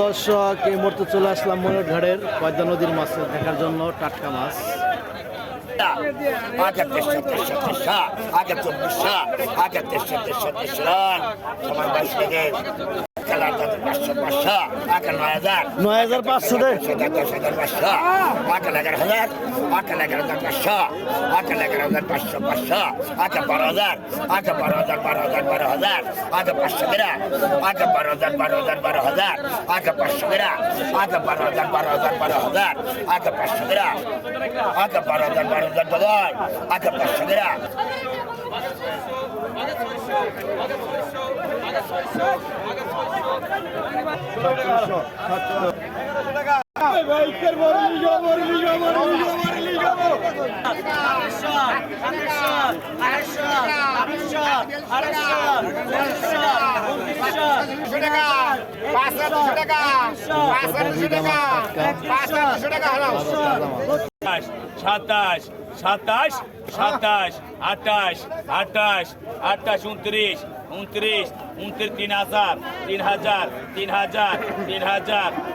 দর্শক এই মুহূর্তে চলে আসলাম ময়ূরঘাটের পদ্মা নদীর মাছ দেখার জন্য, টাটকা মাছ। আগে 300 আগে 2400 আগে 300 রান সমান 22 থেকে খেলার 500 আগে 9000 9500 রে 10,500 আগে 11,000 আগে 11,500 আগে 11,500 আগে 12,000 আগে 12,000 আগে 500 গ্রা আগে 12,000 আগে 500 গ্রা আগে 12,000 আগে 500 গ্রা আগে 12,000 আগে 500 গ্রা সাতাশ 28 29 30 3,000